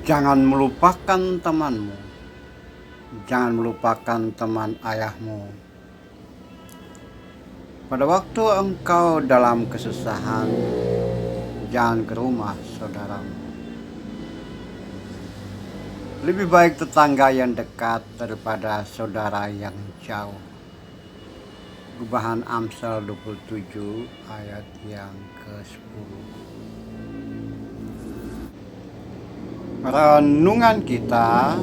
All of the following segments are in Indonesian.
Jangan melupakan temanmu. Jangan melupakan teman ayahmu. Pada waktu engkau dalam kesusahan, jangan ke rumah saudaramu. Lebih baik tetangga yang dekat daripada saudara yang jauh. Perubahan Amsal 27 ayat yang ke-10. Renungan kita,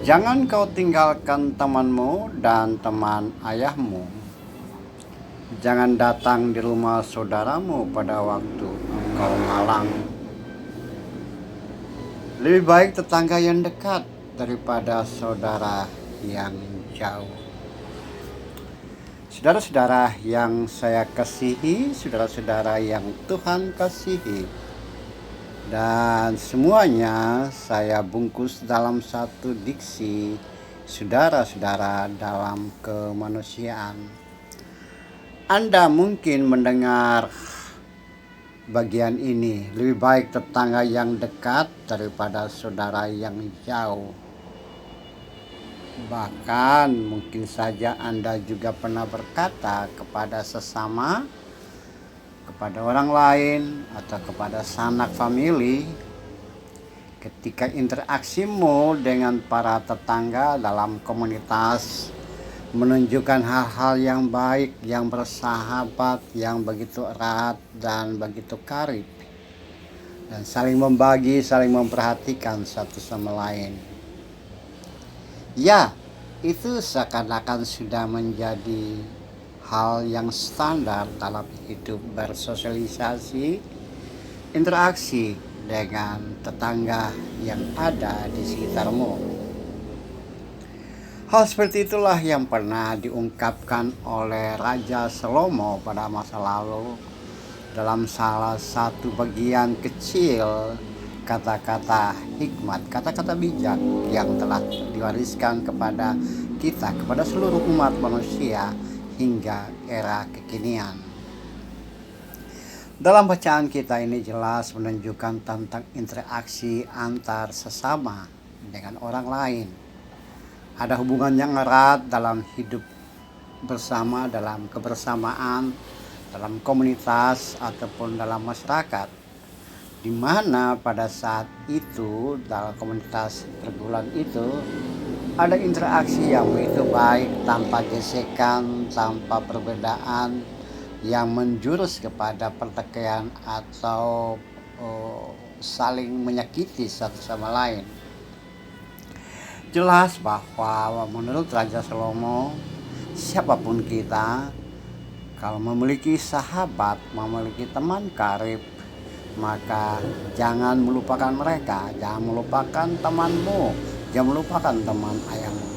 jangan kau tinggalkan temanmu dan teman ayahmu. Jangan datang di rumah saudaramu pada waktu engkau malang. Lebih baik tetangga yang dekat daripada saudara yang jauh. Saudara-saudara yang saya kasihi, saudara-saudara yang Tuhan kasihi, dan semuanya saya bungkus dalam satu diksi, saudara-saudara dalam kemanusiaan. Anda mungkin mendengar bagian ini, lebih baik tetangga yang dekat daripada saudara yang jauh. Bahkan mungkin saja Anda juga pernah berkata kepada sesama, kepada orang lain, atau kepada sanak famili, ketika interaksimu dengan para tetangga dalam komunitas menunjukkan hal-hal yang baik, yang bersahabat, yang begitu erat dan begitu karib, dan saling membagi, saling memperhatikan satu sama lain. Ya, itu seakan-akan sudah menjadi hal yang standar dalam hidup bersosialisasi, interaksi dengan tetangga yang ada di sekitarmu. Hal seperti itulah yang pernah diungkapkan oleh Raja Salomo pada masa lalu dalam salah satu bagian kecil kata-kata hikmat, kata-kata bijak yang telah diwariskan kepada kita, kepada seluruh umat manusia hingga era kekinian. Dalam bacaan kita ini jelas menunjukkan tentang interaksi antar sesama dengan orang lain. Ada hubungan yang erat dalam hidup bersama, dalam kebersamaan, dalam komunitas ataupun dalam masyarakat, di mana pada saat itu dalam komunitas pergaulan itu ada interaksi yang begitu baik, tanpa gesekan, tanpa perbedaan yang menjurus kepada pertikaian atau saling menyakiti satu sama lain. Jelas bahwa menurut Raja Salomo, siapapun kita, kalau memiliki sahabat, memiliki teman karib, maka jangan melupakan mereka, jangan melupakan temanmu, jangan melupakan teman ayahmu.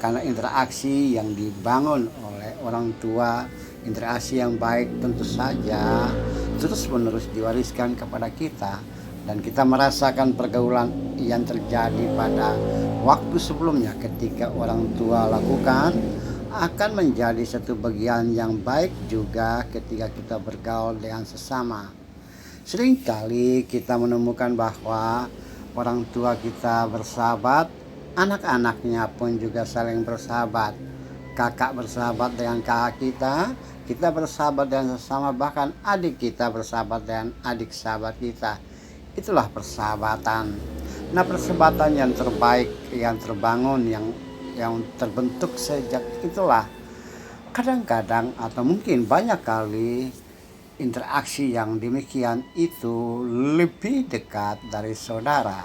Karena interaksi yang dibangun oleh orang tua, interaksi yang baik tentu saja terus-menerus diwariskan kepada kita, dan kita merasakan pergaulan yang terjadi pada waktu sebelumnya ketika orang tua lakukan akan menjadi satu bagian yang baik juga ketika kita bergaul dengan sesama. Seringkali kita menemukan bahwa orang tua kita bersahabat, anak-anaknya pun juga saling bersahabat. Kakak bersahabat dengan kakak kita bersahabat dengan sesama, bahkan adik kita bersahabat dengan adik sahabat kita. Itulah persahabatan. Nah, persahabatan yang terbaik, yang terbangun, yang terbentuk sejak itulah kadang-kadang atau mungkin banyak kali interaksi yang demikian itu lebih dekat dari saudara,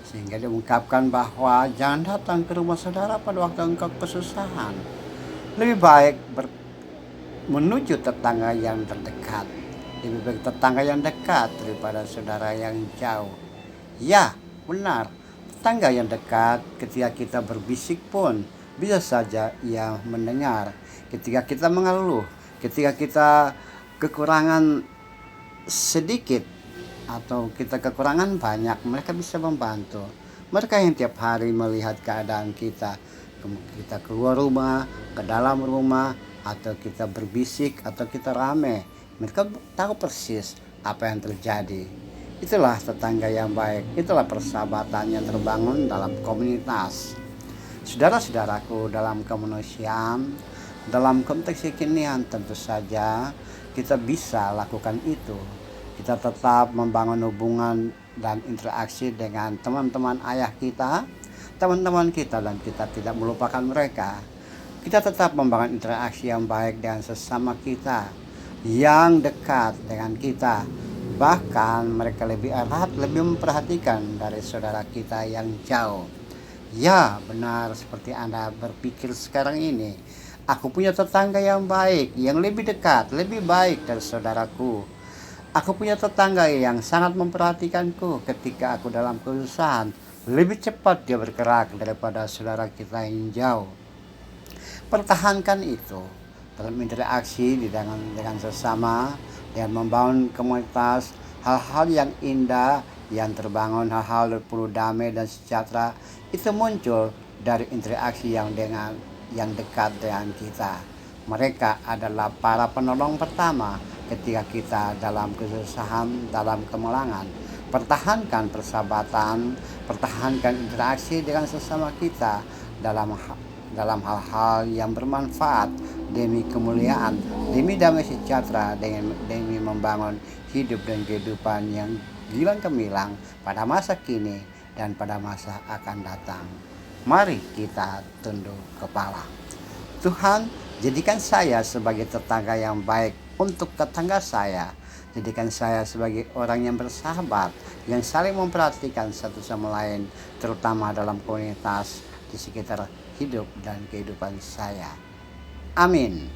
sehingga diungkapkan bahwa jangan datang ke rumah saudara pada waktu engkau kesusahan. Lebih baik menuju tetangga yang terdekat, lebih baik tetangga yang dekat daripada saudara yang jauh. Ya, benar, tetangga yang dekat ketika kita berbisik pun bisa saja ia mendengar. Ketika kita mengeluh, ketika kita kekurangan sedikit atau kita kekurangan banyak, mereka bisa membantu. Mereka yang tiap hari melihat keadaan kita keluar rumah, ke dalam rumah, atau kita berbisik atau kita rame, mereka tahu persis apa yang terjadi. Itulah tetangga yang baik, itulah persahabatan yang terbangun dalam komunitas. Saudara-saudaraku, dalam kemanusiaan, dalam konteks kekinian tentu saja kita bisa lakukan itu. Kita tetap membangun hubungan dan interaksi dengan teman-teman ayah kita, teman-teman kita, dan kita tidak melupakan mereka. Kita tetap membangun interaksi yang baik dengan sesama kita, yang dekat dengan kita. Bahkan mereka lebih erat, lebih memperhatikan dari saudara kita yang jauh. Ya, benar seperti Anda berpikir sekarang ini. Aku punya tetangga yang baik, yang lebih dekat, lebih baik dari saudaraku. Aku punya tetangga yang sangat memperhatikanku ketika aku dalam kesusahan. Lebih cepat dia bergerak daripada saudara kita yang jauh. Pertahankan itu dalam interaksi dengan sesama, dan membangun komunitas, hal-hal yang indah yang terbangun, hal-hal penuh damai dan sejahtera itu muncul dari interaksi yang dekat dengan kita. Mereka adalah para penolong pertama ketika kita dalam kesusahan, dalam kemelangan. Pertahankan persahabatan, pertahankan interaksi dengan sesama kita dalam hal-hal yang bermanfaat demi kemuliaan, demi damai sejahtera, demi membangun hidup dan kehidupan yang gilang gemilang pada masa kini dan pada masa akan datang. Mari kita tunduk kepala. Tuhan, jadikan saya sebagai tetangga yang baik untuk tetangga saya. Jadikan saya sebagai orang yang bersahabat, yang saling memperhatikan satu sama lain, terutama dalam komunitas di sekitar hidup dan kehidupan saya. Amin.